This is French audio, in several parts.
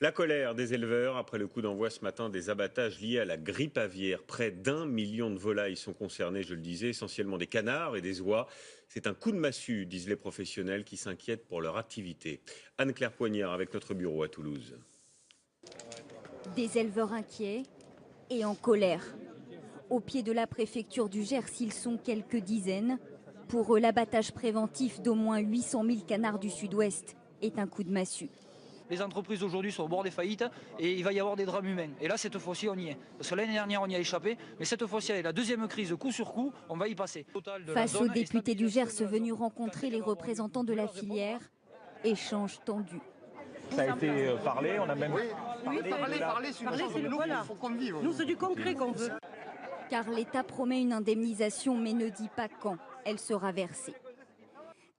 La colère des éleveurs après le coup d'envoi ce matin des abattages liés à la grippe aviaire. Près d'1 million de volailles sont concernées, je le disais, essentiellement des canards et des oies. C'est un coup de massue, disent les professionnels qui s'inquiètent pour leur activité. Anne-Claire Poignard avec notre bureau à Toulouse. Des éleveurs inquiets et en colère. Au pied de la préfecture du Gers, ils sont quelques dizaines. Pour eux, l'abattage préventif d'au moins 800 000 canards du sud-ouest est un coup de massue. Les entreprises aujourd'hui sont au bord des faillites et il va y avoir des drames humains. Et là, cette fois-ci, on y est. Parce que l'année dernière, on y a échappé. Mais cette fois-ci, avec la deuxième crise, coup sur coup, on va y passer. Face aux députés du Gers venus rencontrer les représentants de la filière, échange tendu. Ça a été parlé, on a même Parler, c'est le voilà. Faut qu'on vive. Nous, c'est du concret qu'on veut. Car l'État promet une indemnisation mais ne dit pas quand elle sera versée.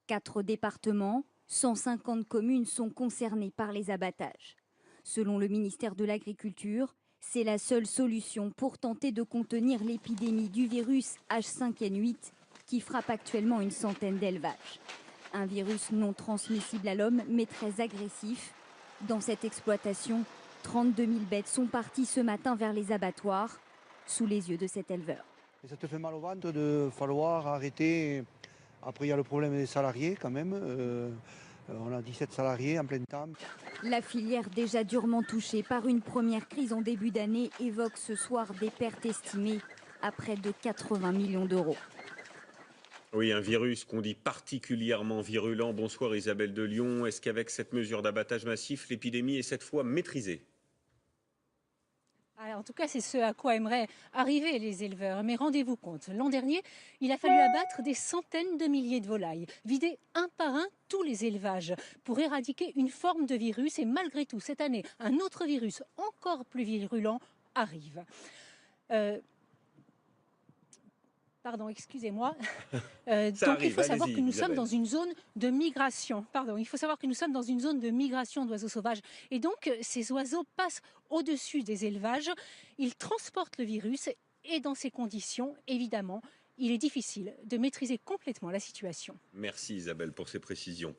4 départements, 150 communes sont concernées par les abattages. Selon le ministère de l'Agriculture, c'est la seule solution pour tenter de contenir l'épidémie du virus H5N8 qui frappe actuellement une centaine d'élevages. Un virus non transmissible à l'homme mais très agressif. Dans cette exploitation, 32 000 bêtes sont parties ce matin vers les abattoirs, sous les yeux de cet éleveur. Et ça te fait mal au ventre de falloir arrêter. Après, il y a le problème des salariés quand même. On a 17 salariés en plein temps. La filière, déjà durement touchée par une première crise en début d'année, évoque ce soir des pertes estimées à près de 80 millions d'euros. Oui, un virus qu'on dit particulièrement virulent. Bonsoir Isabelle de Lyon. Est-ce qu'avec cette mesure d'abattage massif, l'épidémie est cette fois maîtrisée ? En tout cas, c'est ce à quoi aimeraient arriver les éleveurs. Mais rendez-vous compte, l'an dernier, il a fallu abattre des centaines de milliers de volailles, vider un par un tous les élevages pour éradiquer une forme de virus. Et malgré tout, cette année, un autre virus encore plus virulent arrive. Pardon, excusez-moi. Il faut savoir que nous sommes dans une zone de migration. Il faut savoir que nous sommes dans une zone de migration d'oiseaux sauvages. Et donc, ces oiseaux passent au-dessus des élevages. Ils transportent le virus. Et dans ces conditions, évidemment, il est difficile de maîtriser complètement la situation. Merci Isabelle pour ces précisions.